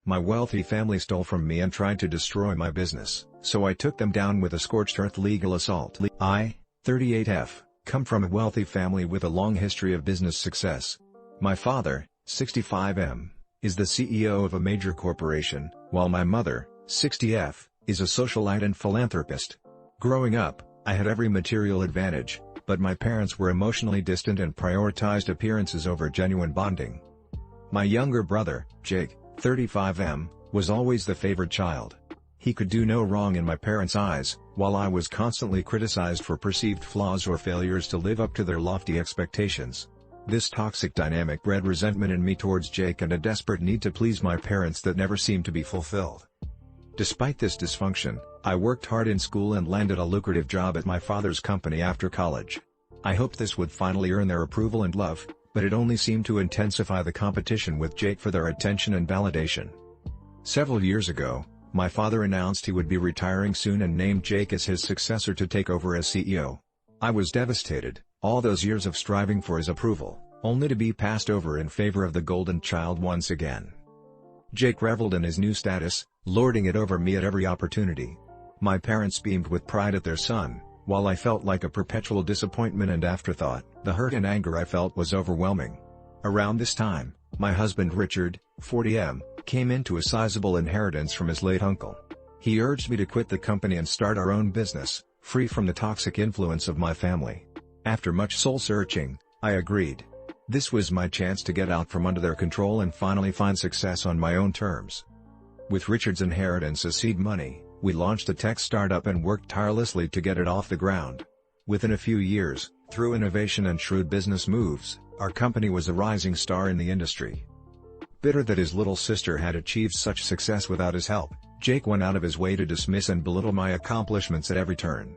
My wealthy family stole from me and tried to destroy my business, so I took them down with a scorched earth legal assault. I, 38F, come from a wealthy family with a long history of business success. My father, 65M, is the CEO of a major corporation, while my mother, 60F, is a socialite and philanthropist. Growing up, I had every material advantage, but my parents were emotionally distant and prioritized appearances over genuine bonding. My younger brother, Jake, 35M, was always the favored child. He could do no wrong in my parents' eyes, while I was constantly criticized for perceived flaws or failures to live up to their lofty expectations. This toxic dynamic bred resentment in me towards Jake and a desperate need to please my parents that never seemed to be fulfilled. Despite this dysfunction, I worked hard in school and landed a lucrative job at my father's company after college. I hoped this would finally earn their approval and love, but it only seemed to intensify the competition with Jake for their attention and validation. Several years ago, my father announced he would be retiring soon and named Jake as his successor to take over as CEO. I was devastated, all those years of striving for his approval, only to be passed over in favor of the golden child once again. Jake reveled in his new status, lording it over me at every opportunity. My parents beamed with pride at their son, while I felt like a perpetual disappointment and afterthought. The hurt and anger I felt was overwhelming. Around this time, my husband Richard, 40M, came into a sizable inheritance from his late uncle. He urged me to quit the company and start our own business, free from the toxic influence of my family. After much soul-searching, I agreed. This was my chance to get out from under their control and finally find success on my own terms. With Richard's inheritance as seed money, we launched a tech startup and worked tirelessly to get it off the ground. Within a few years, through innovation and shrewd business moves, our company was a rising star in the industry. Bitter that his little sister had achieved such success without his help, Jake went out of his way to dismiss and belittle my accomplishments at every turn.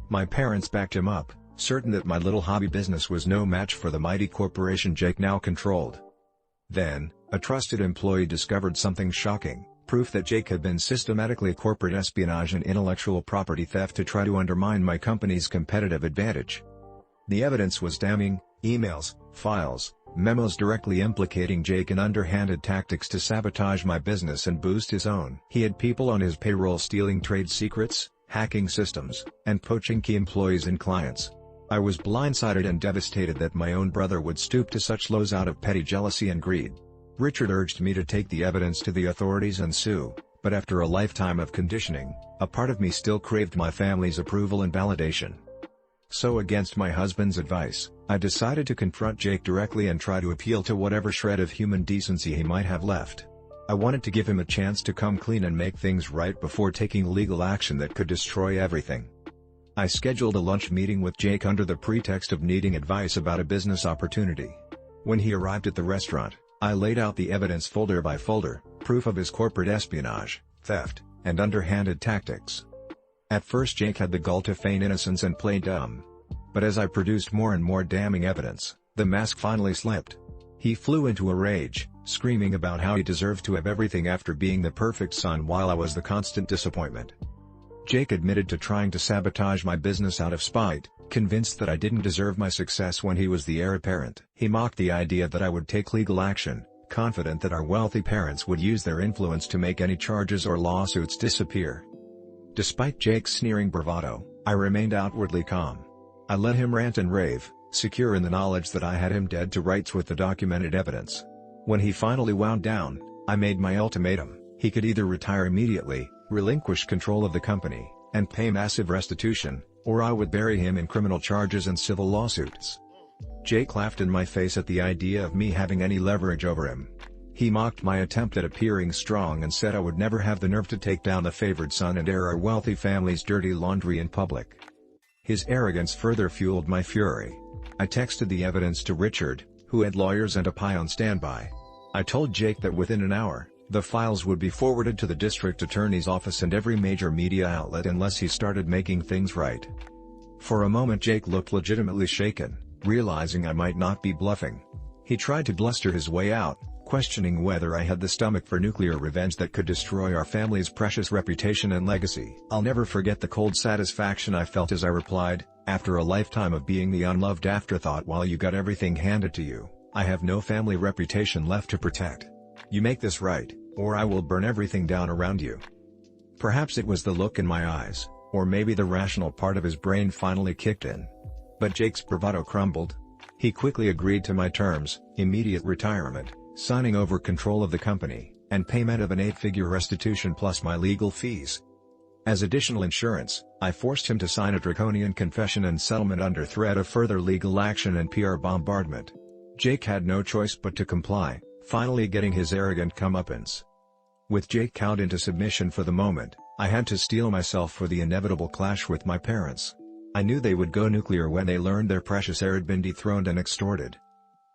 My parents backed him up, certain that my little hobby business was no match for the mighty corporation Jake now controlled. Then, a trusted employee discovered something shocking, proof that Jake had been systematically corporate espionage and intellectual property theft to try to undermine my company's competitive advantage. The evidence was damning: emails, files, memos directly implicating Jake in underhanded tactics to sabotage my business and boost his own. He had people on his payroll stealing trade secrets, hacking systems, and poaching key employees and clients. I was blindsided and devastated that my own brother would stoop to such lows out of petty jealousy and greed. Richard urged me to take the evidence to the authorities and sue, but after a lifetime of conditioning, a part of me still craved my family's approval and validation. So against my husband's advice, I decided to confront Jake directly and try to appeal to whatever shred of human decency he might have left. I wanted to give him a chance to come clean and make things right before taking legal action that could destroy everything. I scheduled a lunch meeting with Jake under the pretext of needing advice about a business opportunity. When he arrived at the restaurant, I laid out the evidence folder by folder, proof of his corporate espionage, theft, and underhanded tactics. At first Jake had the gall to feign innocence and play dumb. But as I produced more and more damning evidence, the mask finally slipped. He flew into a rage, screaming about how he deserved to have everything after being the perfect son while I was the constant disappointment. Jake admitted to trying to sabotage my business out of spite, convinced that I didn't deserve my success when he was the heir apparent. He mocked the idea that I would take legal action, confident that our wealthy parents would use their influence to make any charges or lawsuits disappear. Despite Jake's sneering bravado, I remained outwardly calm. I let him rant and rave, secure in the knowledge that I had him dead to rights with the documented evidence. When he finally wound down, I made my ultimatum: he could either retire immediately, relinquish control of the company, and pay massive restitution, or I would bury him in criminal charges and civil lawsuits. Jake laughed in my face at the idea of me having any leverage over him. He mocked my attempt at appearing strong and said I would never have the nerve to take down the favored son and air our wealthy family's dirty laundry in public. His arrogance further fueled my fury. I texted the evidence to Richard, who had lawyers and a PI on standby. I told Jake that within an hour, the files would be forwarded to the district attorney's office and every major media outlet unless he started making things right. For a moment Jake looked legitimately shaken, realizing I might not be bluffing. He tried to bluster his way out, questioning whether I had the stomach for nuclear revenge that could destroy our family's precious reputation and legacy. I'll never forget the cold satisfaction I felt as I replied, "After a lifetime of being the unloved afterthought while you got everything handed to you, I have no family reputation left to protect. You make this right, or I will burn everything down around you." Perhaps it was the look in my eyes, or maybe the rational part of his brain finally kicked in. But Jake's bravado crumbled. He quickly agreed to my terms: immediate retirement, signing over control of the company, and payment of an 8-figure restitution plus my legal fees. As additional insurance, I forced him to sign a draconian confession and settlement under threat of further legal action and PR bombardment. Jake had no choice but to comply, finally getting his arrogant comeuppance. With Jake cowed into submission for the moment, I had to steel myself for the inevitable clash with my parents. I knew they would go nuclear when they learned their precious heir had been dethroned and extorted.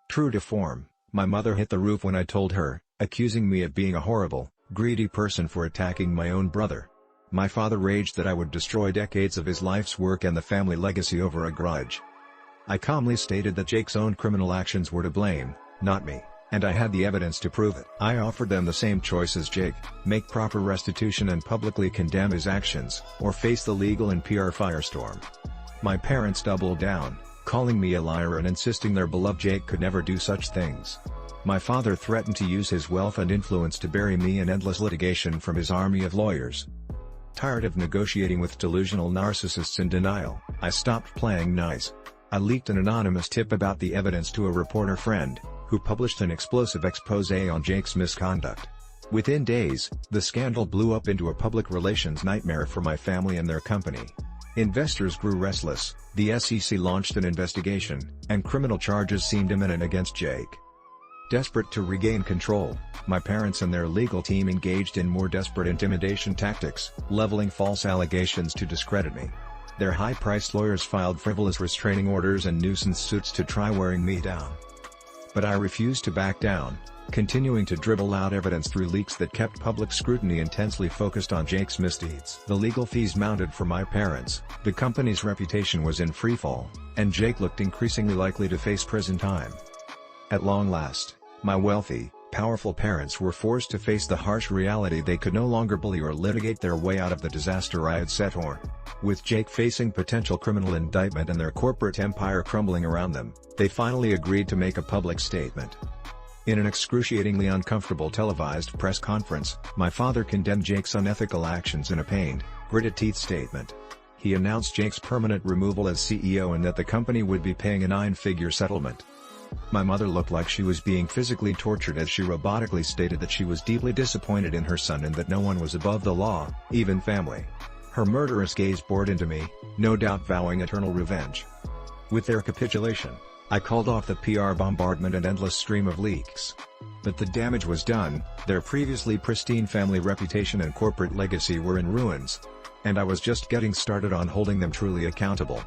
True to form, my mother hit the roof when I told her, accusing me of being a horrible, greedy person for attacking my own brother. My father raged that I would destroy decades of his life's work and the family legacy over a grudge. I calmly stated that Jake's own criminal actions were to blame, not me, and I had the evidence to prove it. I offered them the same choice as Jake: make proper restitution and publicly condemn his actions, or face the legal and PR firestorm. My parents doubled down, calling me a liar and insisting their beloved Jake could never do such things. My father threatened to use his wealth and influence to bury me in endless litigation from his army of lawyers. Tired of negotiating with delusional narcissists in denial, I stopped playing nice. I leaked an anonymous tip about the evidence to a reporter friend, who published an explosive exposé on Jake's misconduct. Within days, the scandal blew up into a public relations nightmare for my family and their company. Investors grew restless, the SEC launched an investigation, and criminal charges seemed imminent against Jake. Desperate to regain control, my parents and their legal team engaged in more desperate intimidation tactics, leveling false allegations to discredit me. Their high-priced lawyers filed frivolous restraining orders and nuisance suits to try wearing me down. But I refused to back down, continuing to dribble out evidence through leaks that kept public scrutiny intensely focused on Jake's misdeeds. The legal fees mounted for my parents, the company's reputation was in freefall, and Jake looked increasingly likely to face prison time. At long last, my wealthy, powerful parents were forced to face the harsh reality they could no longer bully or litigate their way out of the disaster I had set on. With Jake facing potential criminal indictment and their corporate empire crumbling around them, they finally agreed to make a public statement. In an excruciatingly uncomfortable televised press conference, my father condemned Jake's unethical actions in a pained, gritted-teeth statement. He announced Jake's permanent removal as CEO and that the company would be paying a 9-figure settlement. My mother looked like she was being physically tortured as she robotically stated that she was deeply disappointed in her son and that no one was above the law, even family. Her murderous gaze bored into me, no doubt vowing eternal revenge. With their capitulation, I called off the PR bombardment and endless stream of leaks. But the damage was done, their previously pristine family reputation and corporate legacy were in ruins. And I was just getting started on holding them truly accountable.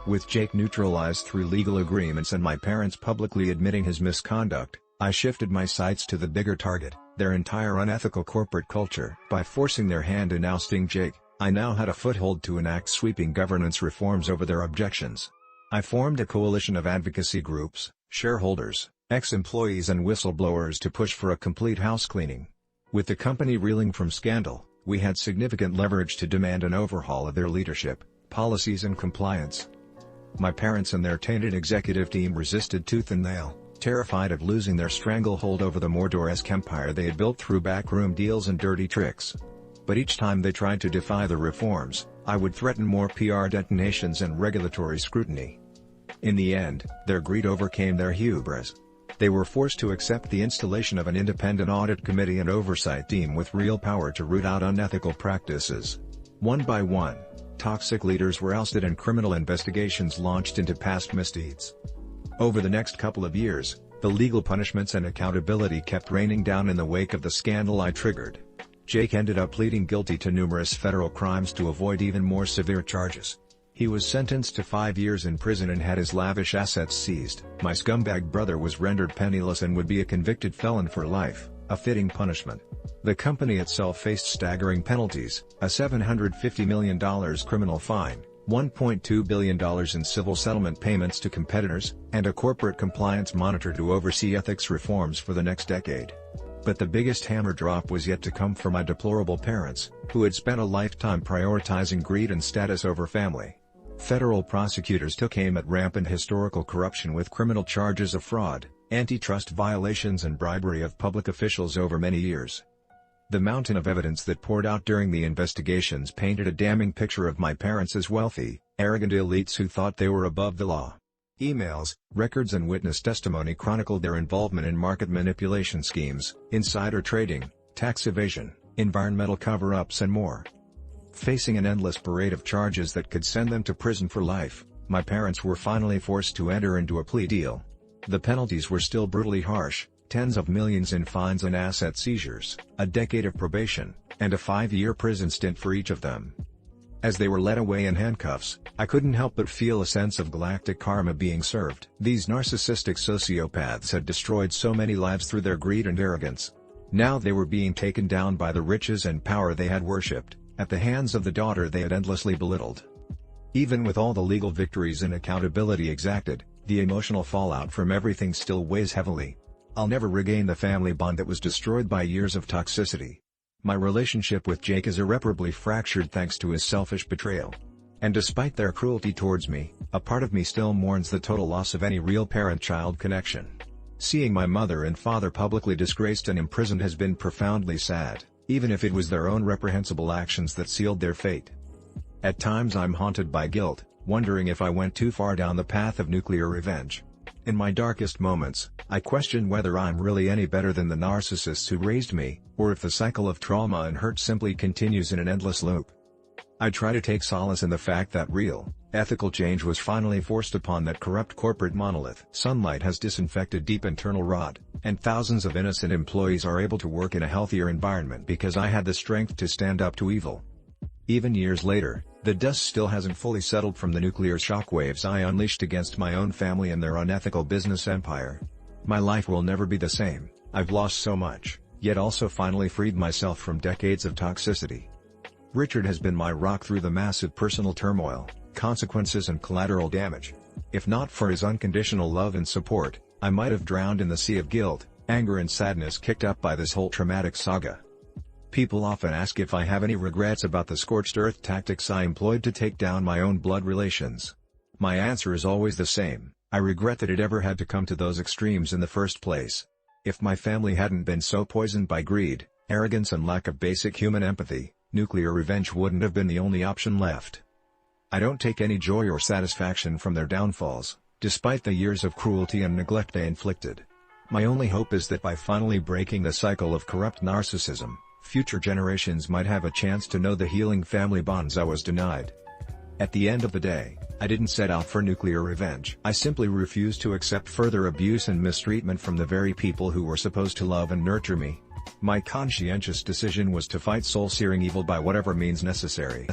With Jake neutralized through legal agreements and my parents publicly admitting his misconduct, I shifted my sights to the bigger target, their entire unethical corporate culture. By forcing their hand in ousting Jake, I now had a foothold to enact sweeping governance reforms over their objections. I formed a coalition of advocacy groups, shareholders, ex-employees and whistleblowers to push for a complete housecleaning. With the company reeling from scandal, we had significant leverage to demand an overhaul of their leadership, policies and compliance. My parents and their tainted executive team resisted tooth and nail, terrified of losing their stranglehold over the Mordor-esque empire they had built through backroom deals and dirty tricks. But each time they tried to defy the reforms, I would threaten more PR detonations and regulatory scrutiny. In the end, their greed overcame their hubris. They were forced to accept the installation of an independent audit committee and oversight team with real power to root out unethical practices. One by one, toxic leaders were ousted and criminal investigations launched into past misdeeds. Over the next couple of years, the legal punishments and accountability kept raining down in the wake of the scandal I triggered. Jake ended up pleading guilty to numerous federal crimes to avoid even more severe charges. He was sentenced to 5 years in prison and had his lavish assets seized. My scumbag brother was rendered penniless and would be a convicted felon for life, a fitting punishment. The company itself faced staggering penalties, a $750 million criminal fine, $1.2 billion in civil settlement payments to competitors, and a corporate compliance monitor to oversee ethics reforms for the next decade. But the biggest hammer drop was yet to come for my deplorable parents, who had spent a lifetime prioritizing greed and status over family. Federal prosecutors took aim at rampant historical corruption with criminal charges of fraud, antitrust violations and bribery of public officials over many years. The mountain of evidence that poured out during the investigations painted a damning picture of my parents as wealthy, arrogant elites who thought they were above the law. Emails, records and witness testimony chronicled their involvement in market manipulation schemes, insider trading, tax evasion, environmental cover-ups and more. Facing an endless parade of charges that could send them to prison for life, my parents were finally forced to enter into a plea deal. The penalties were still brutally harsh: tens of millions in fines and asset seizures, a decade of probation, and a 5-year prison stint for each of them. As they were led away in handcuffs, I couldn't help but feel a sense of galactic karma being served. These narcissistic sociopaths had destroyed so many lives through their greed and arrogance. Now they were being taken down by the riches and power they had worshipped, at the hands of the daughter they had endlessly belittled. Even with all the legal victories and accountability exacted, the emotional fallout from everything still weighs heavily. I'll never regain the family bond that was destroyed by years of toxicity. My relationship with Jake is irreparably fractured thanks to his selfish betrayal. And despite their cruelty towards me, a part of me still mourns the total loss of any real parent-child connection. Seeing my mother and father publicly disgraced and imprisoned has been profoundly sad, even if it was their own reprehensible actions that sealed their fate. At times I'm haunted by guilt, wondering if I went too far down the path of nuclear revenge. In my darkest moments, I question whether I'm really any better than the narcissists who raised me, or if the cycle of trauma and hurt simply continues in an endless loop. I try to take solace in the fact that real, ethical change was finally forced upon that corrupt corporate monolith. Sunlight has disinfected deep internal rot, and thousands of innocent employees are able to work in a healthier environment because I had the strength to stand up to evil. Even years later, the dust still hasn't fully settled from the nuclear shockwaves I unleashed against my own family and their unethical business empire. My life will never be the same. I've lost so much, yet also finally freed myself from decades of toxicity. Richard has been my rock through the massive personal turmoil, consequences and collateral damage. If not for his unconditional love and support, I might have drowned in the sea of guilt, anger and sadness kicked up by this whole traumatic saga. People often ask if I have any regrets about the scorched earth tactics I employed to take down my own blood relations. My answer is always the same: I regret that it ever had to come to those extremes in the first place. If my family hadn't been so poisoned by greed, arrogance and lack of basic human empathy, nuclear revenge wouldn't have been the only option left. I don't take any joy or satisfaction from their downfalls, despite the years of cruelty and neglect they inflicted. My only hope is that by finally breaking the cycle of corrupt narcissism, future generations might have a chance to know the healing family bonds I was denied. At the end of the day, I didn't set out for nuclear revenge. I simply refused to accept further abuse and mistreatment from the very people who were supposed to love and nurture me. My conscientious decision was to fight soul-searing evil by whatever means necessary.